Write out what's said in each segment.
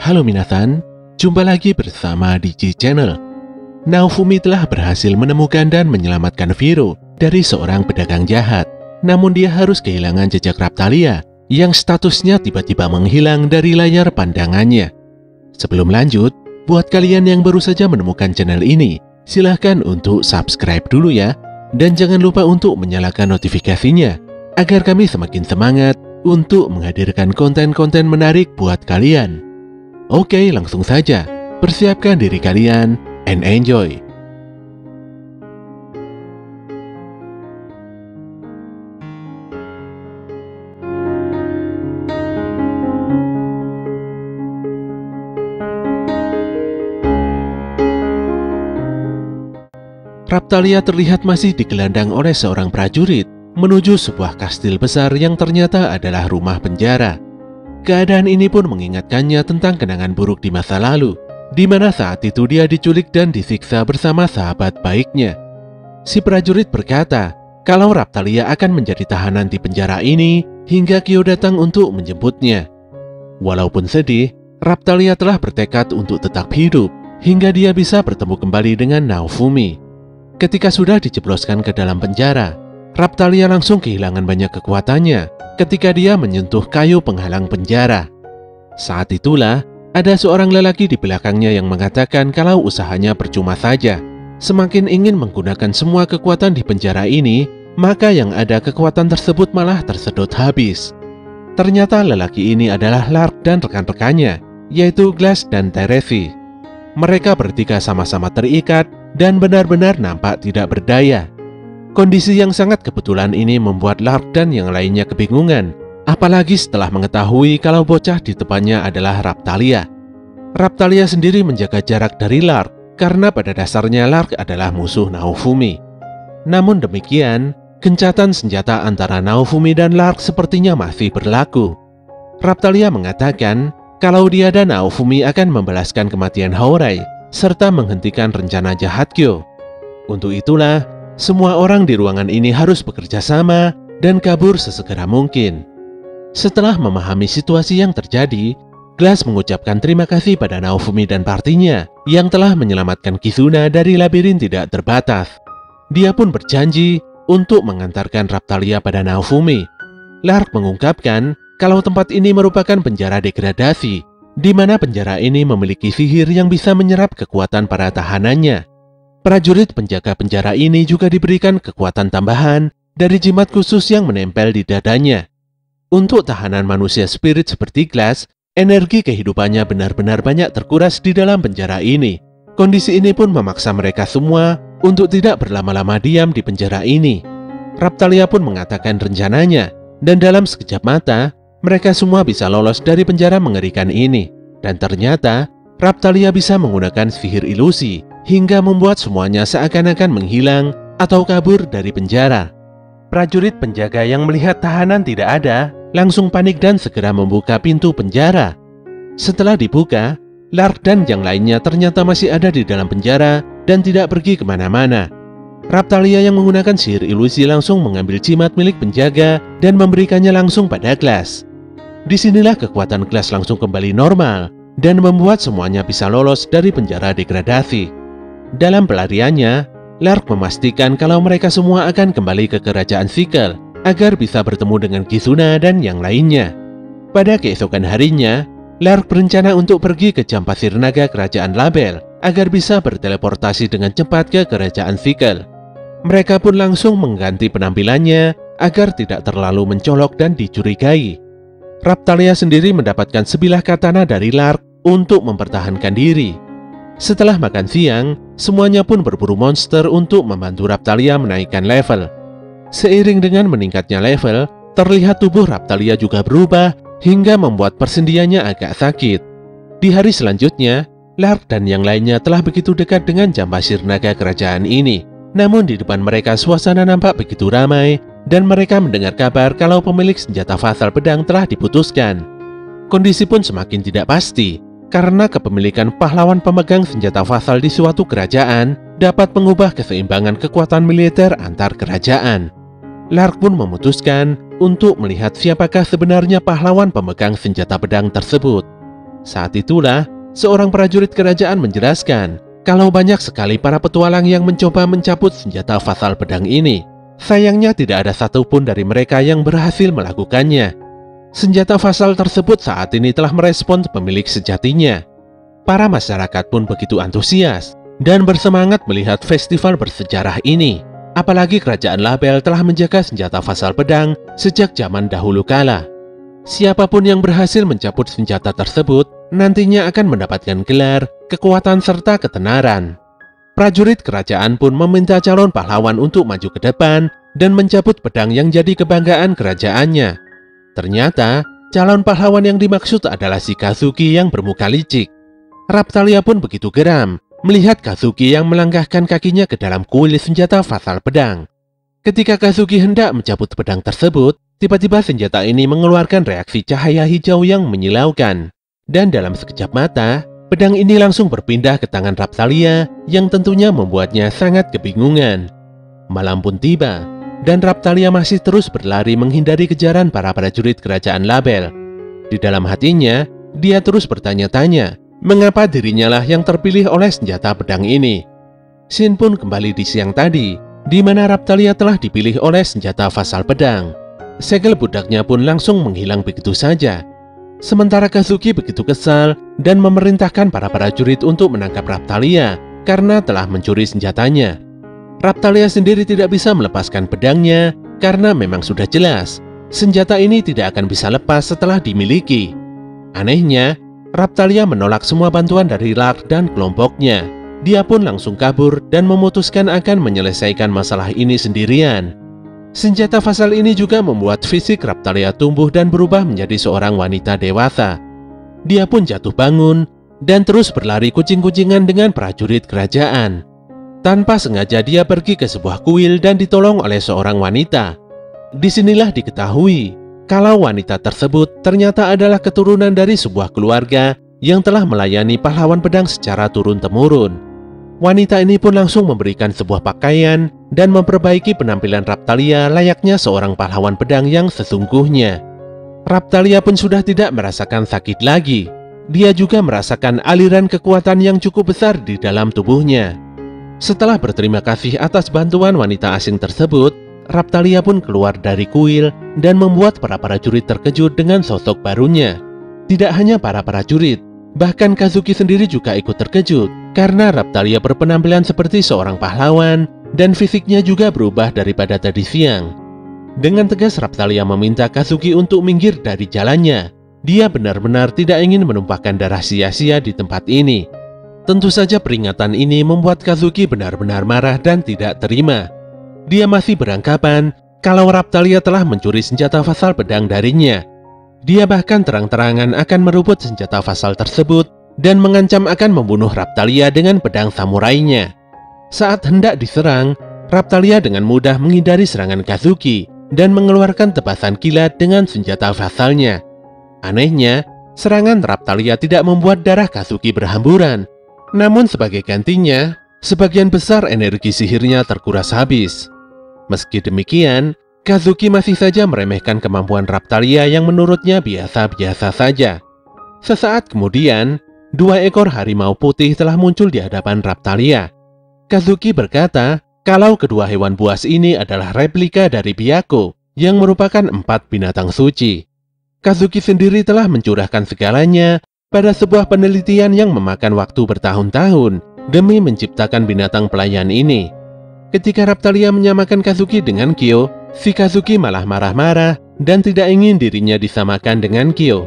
Halo minasan, jumpa lagi bersama Digi Channel. Naofumi telah berhasil menemukan dan menyelamatkan Viro dari seorang pedagang jahat. Namun dia harus kehilangan jejak Raptalia yang statusnya tiba-tiba menghilang dari layar pandangannya. Sebelum lanjut, buat kalian yang baru saja menemukan channel ini, silahkan untuk subscribe dulu ya. Dan jangan lupa untuk menyalakan notifikasinya, agar kami semakin semangat untuk menghadirkan konten-konten menarik buat kalian. Oke, langsung saja. Persiapkan diri kalian and enjoy. Raptalia terlihat masih digelandang oleh seorang prajurit menuju sebuah kastil besar yang ternyata adalah rumah penjara. Keadaan ini pun mengingatkannya tentang kenangan buruk di masa lalu, di mana saat itu dia diculik dan disiksa bersama sahabat baiknya. Si prajurit berkata kalau Raptalia akan menjadi tahanan di penjara ini hingga Kyo datang untuk menjemputnya. Walaupun sedih, Raptalia telah bertekad untuk tetap hidup hingga dia bisa bertemu kembali dengan Naofumi. Ketika sudah dijebloskan ke dalam penjara, Raptalia langsung kehilangan banyak kekuatannya ketika dia menyentuh kayu penghalang penjara. Saat itulah, ada seorang lelaki di belakangnya yang mengatakan kalau usahanya percuma saja. Semakin ingin menggunakan semua kekuatan di penjara ini, maka yang ada kekuatan tersebut malah tersedot habis. Ternyata lelaki ini adalah Lark dan rekan-rekannya, yaitu Glass dan Teresi. Mereka bertiga sama-sama terikat dan benar-benar nampak tidak berdaya. Kondisi yang sangat kebetulan ini membuat Lark dan yang lainnya kebingungan, apalagi setelah mengetahui kalau bocah di depannya adalah Raptalia. Raptalia sendiri menjaga jarak dari Lark karena pada dasarnya Lark adalah musuh Naofumi. Namun demikian, gencatan senjata antara Naofumi dan Lark sepertinya masih berlaku. Raptalia mengatakan kalau dia dan Naofumi akan membalaskan kematian Hourai serta menghentikan rencana jahat Kyo. Untuk itulah, semua orang di ruangan ini harus bekerja sama dan kabur sesegera mungkin. Setelah memahami situasi yang terjadi, Glass mengucapkan terima kasih pada Naofumi dan partinya yang telah menyelamatkan Kizuna dari labirin tidak terbatas. Dia pun berjanji untuk mengantarkan Raptalia pada Naofumi. Lark mengungkapkan kalau tempat ini merupakan penjara degradasi, di mana penjara ini memiliki sihir yang bisa menyerap kekuatan para tahanannya. Prajurit penjaga penjara ini juga diberikan kekuatan tambahan dari jimat khusus yang menempel di dadanya. Untuk tahanan manusia spirit seperti Glass, energi kehidupannya benar-benar banyak terkuras di dalam penjara ini. Kondisi ini pun memaksa mereka semua untuk tidak berlama-lama diam di penjara ini. Raptalia pun mengatakan rencananya, dan dalam sekejap mata, mereka semua bisa lolos dari penjara mengerikan ini. Dan ternyata, Raptalia bisa menggunakan sihir ilusi hingga membuat semuanya seakan-akan menghilang atau kabur dari penjara. Prajurit penjaga yang melihat tahanan tidak ada, langsung panik dan segera membuka pintu penjara. Setelah dibuka, Lark dan yang lainnya ternyata masih ada di dalam penjara dan tidak pergi kemana-mana. Raptalia yang menggunakan sihir ilusi langsung mengambil jimat milik penjaga dan memberikannya langsung pada Glass. Disinilah kekuatan Glass langsung kembali normal dan membuat semuanya bisa lolos dari penjara degradasi. Dalam pelariannya, Lark memastikan kalau mereka semua akan kembali ke kerajaan Sikel agar bisa bertemu dengan Kizuna dan yang lainnya. Pada keesokan harinya, Lark berencana untuk pergi ke jam pasir naga kerajaan Label agar bisa berteleportasi dengan cepat ke kerajaan Sikel. Mereka pun langsung mengganti penampilannya agar tidak terlalu mencolok dan dicurigai. Raptalia sendiri mendapatkan sebilah katana dari Lark untuk mempertahankan diri. Setelah makan siang, semuanya pun berburu monster untuk membantu Raptalia menaikkan level. Seiring dengan meningkatnya level, terlihat tubuh Raptalia juga berubah hingga membuat persendiannya agak sakit. Di hari selanjutnya, Lark dan yang lainnya telah begitu dekat dengan jam pasir naga kerajaan ini. Namun di depan mereka suasana nampak begitu ramai dan mereka mendengar kabar kalau pemilik senjata fatal pedang telah diputuskan. Kondisi pun semakin tidak pasti, karena kepemilikan pahlawan pemegang senjata fatal di suatu kerajaan dapat mengubah keseimbangan kekuatan militer antar kerajaan. Lark pun memutuskan untuk melihat siapakah sebenarnya pahlawan pemegang senjata pedang tersebut. Saat itulah, seorang prajurit kerajaan menjelaskan kalau banyak sekali para petualang yang mencoba mencabut senjata fasal pedang ini. Sayangnya tidak ada satupun dari mereka yang berhasil melakukannya. Senjata fasal tersebut saat ini telah merespons pemilik sejatinya. Para masyarakat pun begitu antusias dan bersemangat melihat festival bersejarah ini. Apalagi kerajaan Label telah menjaga senjata fasal pedang sejak zaman dahulu kala. Siapapun yang berhasil mencabut senjata tersebut nantinya akan mendapatkan gelar, kekuatan serta ketenaran. Prajurit kerajaan pun meminta calon pahlawan untuk maju ke depan dan mencabut pedang yang jadi kebanggaan kerajaannya. Ternyata, calon pahlawan yang dimaksud adalah si Kazuki yang bermuka licik. Raptalia pun begitu geram melihat Kazuki yang melangkahkan kakinya ke dalam kuil senjata fasal pedang. Ketika Kazuki hendak mencabut pedang tersebut, tiba-tiba senjata ini mengeluarkan reaksi cahaya hijau yang menyilaukan. Dan dalam sekejap mata, pedang ini langsung berpindah ke tangan Raptalia yang tentunya membuatnya sangat kebingungan. Malam pun tiba, dan Raptalia masih terus berlari menghindari kejaran para prajurit kerajaan Label. Di dalam hatinya, dia terus bertanya-tanya, mengapa dirinya lah yang terpilih oleh senjata pedang ini. Scene pun kembali di siang tadi, di mana Raptalia telah dipilih oleh senjata fasal pedang. Segel budaknya pun langsung menghilang begitu saja. Sementara Kazuki begitu kesal dan memerintahkan para prajurit untuk menangkap Raptalia karena telah mencuri senjatanya. Raptalia sendiri tidak bisa melepaskan pedangnya karena memang sudah jelas senjata ini tidak akan bisa lepas setelah dimiliki. Anehnya, Raptalia menolak semua bantuan dari Lark dan kelompoknya. Dia pun langsung kabur dan memutuskan akan menyelesaikan masalah ini sendirian. Senjata fasal ini juga membuat fisik Raptalia tumbuh dan berubah menjadi seorang wanita dewasa. Dia pun jatuh bangun dan terus berlari kucing-kucingan dengan prajurit kerajaan. Tanpa sengaja dia pergi ke sebuah kuil dan ditolong oleh seorang wanita. Disinilah diketahui kalau wanita tersebut ternyata adalah keturunan dari sebuah keluarga yang telah melayani pahlawan pedang secara turun-temurun. Wanita ini pun langsung memberikan sebuah pakaian dan memperbaiki penampilan Raptalia layaknya seorang pahlawan pedang yang sesungguhnya. Raptalia pun sudah tidak merasakan sakit lagi. Dia juga merasakan aliran kekuatan yang cukup besar di dalam tubuhnya. Setelah berterima kasih atas bantuan wanita asing tersebut, Raptalia pun keluar dari kuil dan membuat para prajurit terkejut dengan sosok barunya. Tidak hanya para prajurit, bahkan Kazuki sendiri juga ikut terkejut karena Raptalia berpenampilan seperti seorang pahlawan dan fisiknya juga berubah daripada tadi siang. Dengan tegas Raptalia meminta Kazuki untuk minggir dari jalannya. Dia benar-benar tidak ingin menumpahkan darah sia-sia di tempat ini. Tentu saja peringatan ini membuat Kazuki benar-benar marah dan tidak terima. Dia masih beranggapan kalau Raptalia telah mencuri senjata fasal pedang darinya. Dia bahkan terang-terangan akan merebut senjata fasal tersebut dan mengancam akan membunuh Raptalia dengan pedang samurainya. Saat hendak diserang, Raptalia dengan mudah menghindari serangan Kazuki dan mengeluarkan tebasan kilat dengan senjata fasalnya. Anehnya, serangan Raptalia tidak membuat darah Kazuki berhamburan. Namun sebagai gantinya, sebagian besar energi sihirnya terkuras habis. Meski demikian, Kazuki masih saja meremehkan kemampuan Raptalia yang menurutnya biasa-biasa saja. Sesaat kemudian, 2 ekor harimau putih telah muncul di hadapan Raptalia. Kazuki berkata kalau kedua hewan buas ini adalah replika dari Byaku yang merupakan 4 binatang suci. Kazuki sendiri telah mencurahkan segalanya pada sebuah penelitian yang memakan waktu bertahun-tahun demi menciptakan binatang pelayan ini. Ketika Raptalia menyamakan Kazuki dengan Kyo, si Kazuki malah marah-marah dan tidak ingin dirinya disamakan dengan Kyo.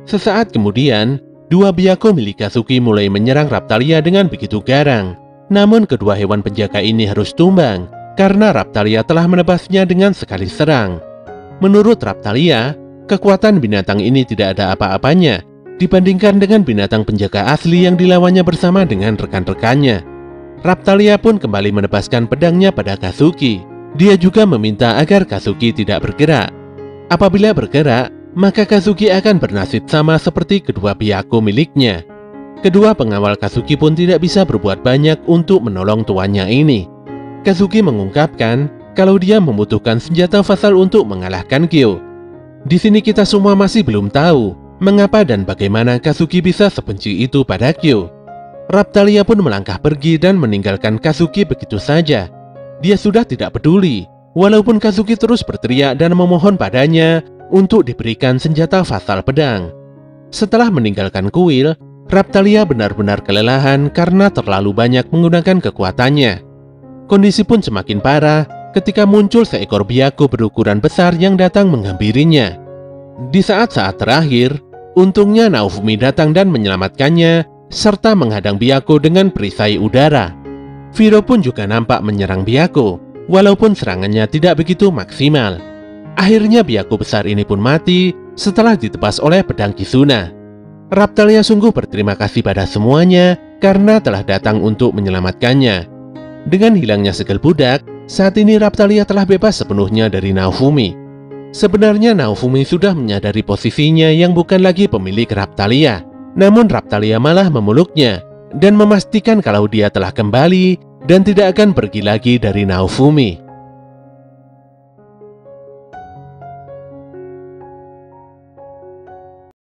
Sesaat kemudian, 2 Byaku milik Kazuki mulai menyerang Raptalia dengan begitu garang. Namun kedua hewan penjaga ini harus tumbang karena Raptalia telah menebasnya dengan sekali serang. Menurut Raptalia, kekuatan binatang ini tidak ada apa-apanya dibandingkan dengan binatang penjaga asli yang dilawannya bersama dengan rekan-rekannya. Raptalia pun kembali menebaskan pedangnya pada Kazuki. Dia juga meminta agar Kazuki tidak bergerak. Apabila bergerak, maka Kazuki akan bernasib sama seperti kedua Byaku miliknya. Kedua pengawal Kazuki pun tidak bisa berbuat banyak untuk menolong tuannya ini. Kazuki mengungkapkan kalau dia membutuhkan senjata fasal untuk mengalahkan Kyo. Di sini kita semua masih belum tahu mengapa dan bagaimana Kazuki bisa sebenci itu pada Kyo. Raptalia pun melangkah pergi dan meninggalkan Kazuki begitu saja. Dia sudah tidak peduli, walaupun Kazuki terus berteriak dan memohon padanya untuk diberikan senjata fatal pedang. Setelah meninggalkan kuil, Raptalia benar-benar kelelahan karena terlalu banyak menggunakan kekuatannya. Kondisi pun semakin parah ketika muncul seekor Byaku berukuran besar yang datang menghampirinya. Di saat-saat terakhir, untungnya Naofumi datang dan menyelamatkannya, serta menghadang Byaku dengan perisai udara. Firo pun juga nampak menyerang Byaku, walaupun serangannya tidak begitu maksimal. Akhirnya Byaku besar ini pun mati setelah ditebas oleh pedang Kizuna. Raptalia sungguh berterima kasih pada semuanya karena telah datang untuk menyelamatkannya. Dengan hilangnya segel budak, saat ini Raptalia telah bebas sepenuhnya dari Naofumi. Sebenarnya Naofumi sudah menyadari posisinya yang bukan lagi pemilik Raptalia. Namun Raptalia malah memeluknya dan memastikan kalau dia telah kembali dan tidak akan pergi lagi dari Naofumi.